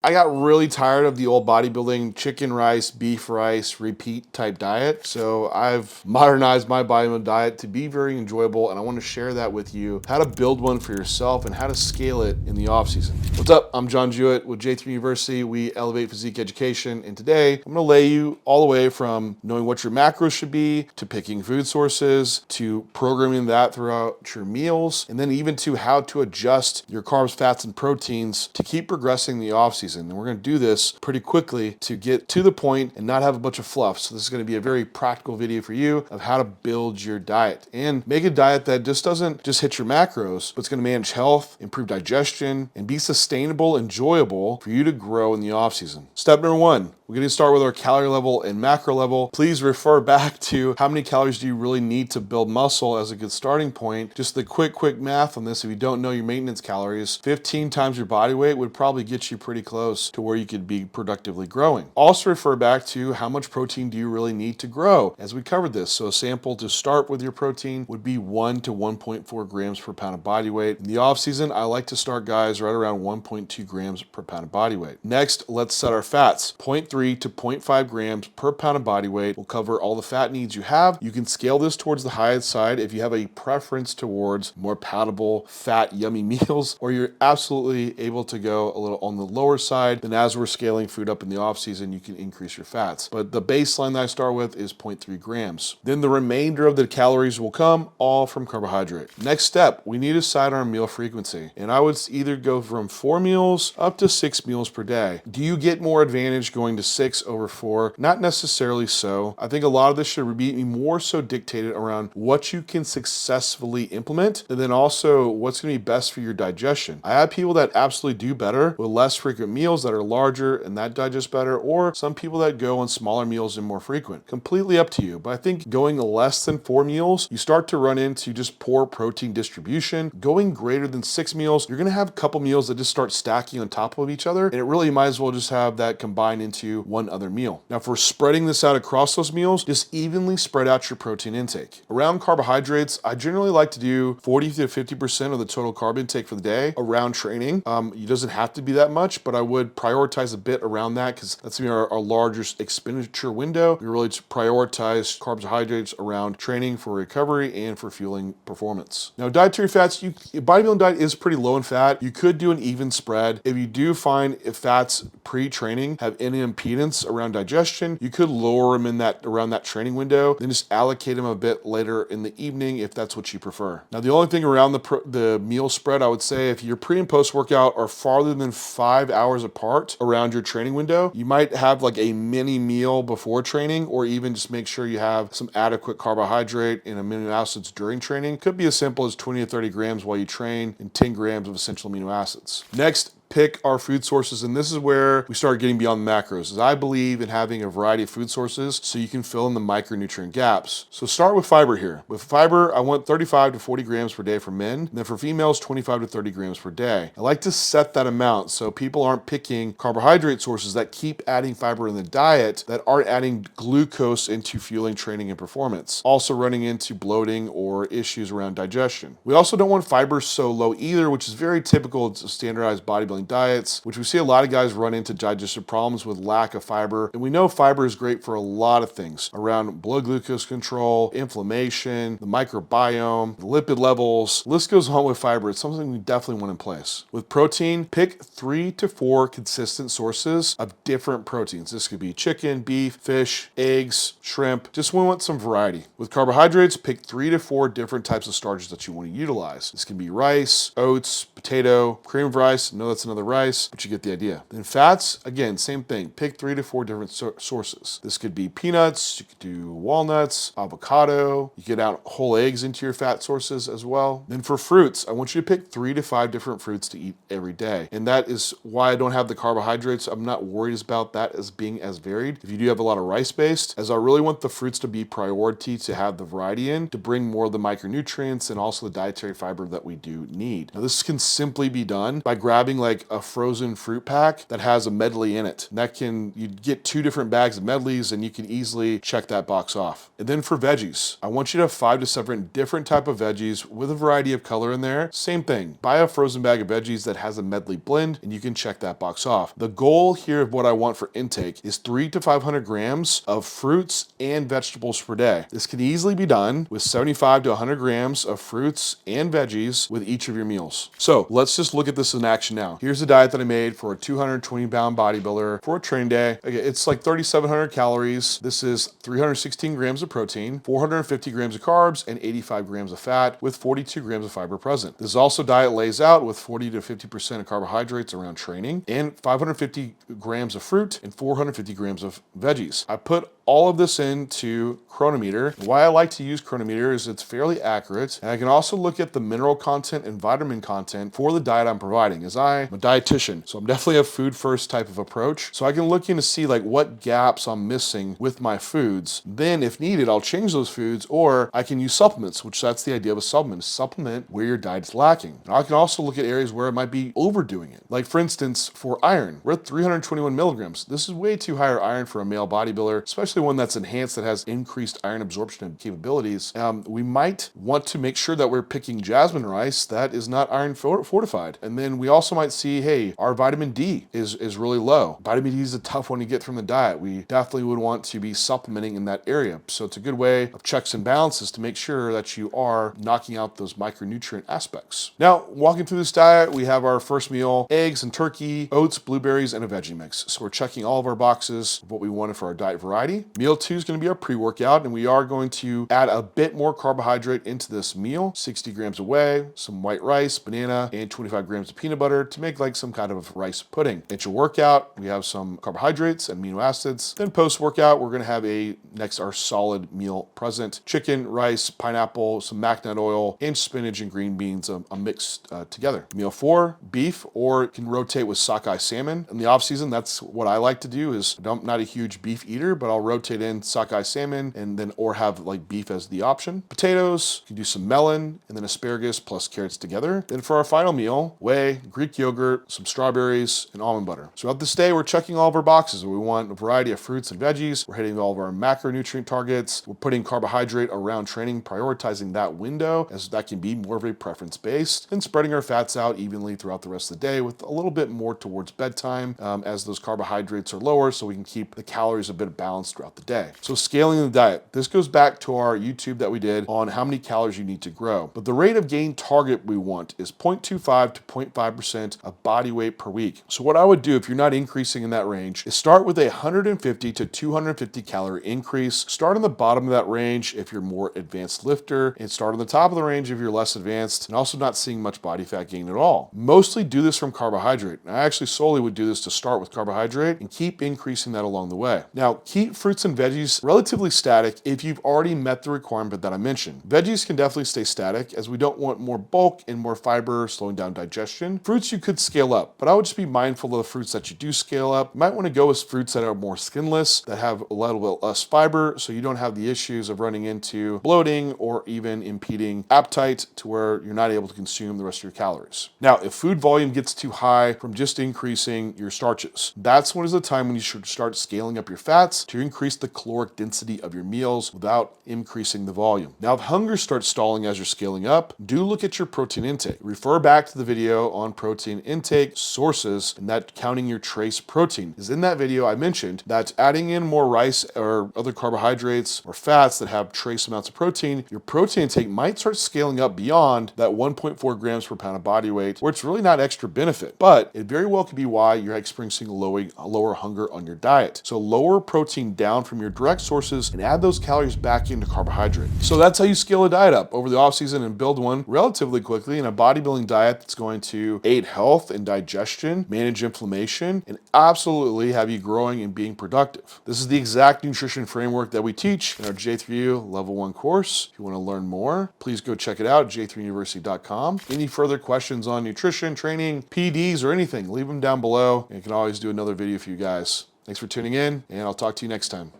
I got really tired of the old bodybuilding chicken rice, beef rice, repeat type diet. So I've modernized my bodybuilding diet to be very enjoyable, and I want to share that with you, how to build one for yourself and how to scale it in the off season. What's up? I'm John Jewett with J3 University. We elevate physique education, and today I'm going to lay you all the way from knowing what your macros should be, to picking food sources, to programming that throughout your meals, and then even to how to adjust your carbs, fats, and proteins to keep progressing the off season. And we're going to do this pretty quickly to get to the point and not have a bunch of fluff. So this is going to be a very practical video for you of how to build your diet and make a diet that just doesn't just hit your macros, but it's going to manage health, improve digestion, and be sustainable, enjoyable for you to grow in the off season. Step number one, we're going to start with our calorie level and macro level. Please refer back to how many calories do you really need to build muscle as a good starting point. Just the quick math on this, if you don't know your maintenance calories, 15 times your body weight would probably get you pretty close to where you could be productively growing. Also refer back to how much protein do you really need to grow, as we covered this. So a sample to start with your protein would be 1 to 1.4 grams per pound of body weight. In the off season, I like to start guys right around 1.2 grams per pound of body weight. Next, let's set our fats. 0.3 to 0.5 grams per pound of body weight will cover all the fat needs you have. You can scale this towards the highest side if you have a preference towards more palatable, fat, yummy meals, or you're absolutely able to go a little on the lower side. Then as we're scaling food up in the off season, you can increase your fats. But the baseline that I start with is 0.3 grams. Then the remainder of the calories will come all from carbohydrate. Next step, we need to decide our meal frequency. And I would either go from 4 meals up to 6 meals per day. Do you get more advantage going to 6 over 4? Not necessarily so. I think a lot of this should be more so dictated around what you can successfully implement, and then also what's going to be best for your digestion. I have people that absolutely do better with less frequent meals that are larger and that digest better, or some people that go on smaller meals and more frequent. Completely up to you. But I think going less than 4 meals, you start to run into just poor protein distribution. Going greater than 6 meals, you're going to have a couple meals that just start stacking on top of each other, and it really might as well just have that combined into one other meal. Now, if we're spreading this out across those meals, just evenly spread out your protein intake. Around carbohydrates, I generally like to do 40 to 50% of the total carb intake for the day around training. It doesn't have to be that much, but I would prioritize a bit around that because that's gonna be our largest expenditure window. We really prioritize carbohydrates around training for recovery and for fueling performance. Now, dietary fats, bodybuilding diet is pretty low in fat. You could do an even spread. If you do find if fats pre-training have any impedance around digestion, you could lower them in around that training window, then just allocate them a bit later in the evening if that's what you prefer. Now, the only thing around the meal spread, I would say if your pre and post workout are farther than 5 hours apart around your training window, you might have like a mini meal before training, or even just make sure you have some adequate carbohydrate and amino acids during training. Could be as simple as 20 to 30 grams while you train and 10 grams of essential amino acids. Next, pick our food sources, and this is where we start getting beyond the macros, as I believe in having a variety of food sources so you can fill in the micronutrient gaps. So start with fiber here. With fiber, I want 35 to 40 grams per day for men, and then for females, 25 to 30 grams per day. I like to set that amount so people aren't picking carbohydrate sources that keep adding fiber in the diet that aren't adding glucose into fueling training and performance, also running into bloating or issues around digestion. We also don't want fiber so low either, which is very typical of standardized bodybuilding diets, which we see a lot of guys run into digestive problems with lack of fiber. And we know fiber is great for a lot of things around blood glucose control, inflammation, the microbiome, the lipid levels. The list goes on with fiber. It's something we definitely want in place. With protein, pick 3 to 4 consistent sources of different proteins. This could be chicken, beef, fish, eggs, shrimp. Just want some variety. With carbohydrates, pick 3 to 4 different types of starches that you want to utilize. This can be rice, oats, potato, cream of rice. No, that's another rice, but you get the idea. Then fats, again, same thing. Pick 3 to 4 different sources. This could be peanuts, you could do walnuts, avocado. You get out whole eggs into your fat sources as well. Then for fruits, I want you to pick 3 to 5 different fruits to eat every day. And that is why I don't have the carbohydrates. I'm not worried about that as being as varied. If you do have a lot of rice-based, as I really want the fruits to be priority to have the variety in, to bring more of the micronutrients and also the dietary fiber that we do need. Now, this can simply be done by grabbing like like a frozen fruit pack that has a medley in it. And that can, you get 2 different bags of medleys and you can easily check that box off. And then for veggies, I want you to have 5 to 7 different type of veggies with a variety of color in there. Same thing, buy a frozen bag of veggies that has a medley blend and you can check that box off. The goal here of what I want for intake is 300 to 500 grams of fruits and vegetables per day. This can easily be done with 75 to 100 grams of fruits and veggies with each of your meals. So let's just look at this in action now. Here's a diet that I made for a 220-pound bodybuilder for a training day. Okay, it's like 3,700 calories. This is 316 grams of protein, 450 grams of carbs, and 85 grams of fat with 42 grams of fiber present. This also diet lays out with 40 to 50% of carbohydrates around training and 550 grams of fruit and 450 grams of veggies. I put all of this into Chronometer. Why I like to use Chronometer is it's fairly accurate, and I can also look at the mineral content and vitamin content for the diet I'm providing, as I'm a dietitian, so I'm definitely a food first type of approach. So I can look in to see like what gaps I'm missing with my foods. Then if needed, I'll change those foods, or I can use supplements, which that's the idea of a supplement, supplement where your diet's lacking. And I can also look at areas where it might be overdoing it. Like for instance, for iron, we're at 321 milligrams. This is way too higher iron for a male bodybuilder, especially one that's enhanced, that has increased iron absorption capabilities. We might want to make sure that we're picking jasmine rice that is not iron fortified. And then we also might see, hey, our vitamin D is really low. Vitamin D is a tough one to get from the diet. We definitely would want to be supplementing in that area. So it's a good way of checks and balances to make sure that you are knocking out those micronutrient aspects. Now, walking through this diet, we have our first meal, eggs and turkey, oats, blueberries, and a veggie mix. So we're checking all of our boxes of what we wanted for our diet variety. Meal 2 is going to be our pre-workout, and we are going to add a bit more carbohydrate into this meal, 60 grams of whey, some white rice, banana, and 25 grams of peanut butter to make like some kind of rice pudding. At your workout, we have some carbohydrates and amino acids. Then post-workout, we're going to have our solid meal present, chicken, rice, pineapple, some mac nut oil, and spinach and green beans mixed together. Meal 4, beef, or it can rotate with sockeye salmon. In the off season, that's what I like to do. Is I'm not a huge beef eater, but I'll rotate in sockeye salmon and then or have like beef as the option. Potatoes, you can do some melon and then asparagus plus carrots together. Then for our final meal, whey, Greek yogurt, some strawberries, and almond butter. So throughout this day, we're checking all of our boxes. We want a variety of fruits and veggies. We're hitting all of our macronutrient targets. We're putting carbohydrate around training, prioritizing that window, as that can be more of a preference based, and spreading our fats out evenly throughout the rest of the day with a little bit more towards bedtime as those carbohydrates are lower, so we can keep the calories a bit balanced throughout the day. So scaling the diet. This goes back to our YouTube that we did on how many calories you need to grow. But the rate of gain target we want is 0.25 to 0.5% of body weight per week. So what I would do if you're not increasing in that range is start with a 150 to 250 calorie increase. Start on the bottom of that range if you're more advanced lifter, and start on the top of the range if you're less advanced and also not seeing much body fat gain at all. Mostly do this from carbohydrate. I actually solely would do this to start with carbohydrate and keep increasing that along the way. Now, keep fruits and veggies relatively static if you've already met the requirement that I mentioned. Veggies can definitely stay static as we don't want more bulk and more fiber slowing down digestion. Fruits you could scale up, but I would just be mindful of the fruits that you do scale up. You might want to go with fruits that are more skinless, that have a little bit less fiber, so you don't have the issues of running into bloating or even impeding appetite to where you're not able to consume the rest of your calories. Now, if food volume gets too high from just increasing your starches, that's when is the time when you should start scaling up your fats to increase the caloric density of your meals without increasing the volume. Now, if hunger starts stalling as you're scaling up, do look at your protein intake. Refer back to the video on protein intake sources and that counting your trace protein. Is in that video I mentioned that adding in more rice or other carbohydrates or fats that have trace amounts of protein, your protein intake might start scaling up beyond that 1.4 grams per pound of body weight, where it's really not extra benefit, but it very well could be why you're experiencing lower hunger on your diet. So lower protein down from your direct sources and add those calories back into carbohydrate. So that's how you scale a diet up over the off season and build one relatively quickly in a bodybuilding diet that's going to aid health and digestion, manage inflammation, and absolutely have you growing and being productive. This is the exact nutrition framework that we teach in our J3U Level 1 course. If you want to learn more, please go check it out, j3university.com. Any further questions on nutrition, training, PDs, or anything, leave them down below. And I can always do another video for you guys. Thanks for tuning in, and I'll talk to you next time.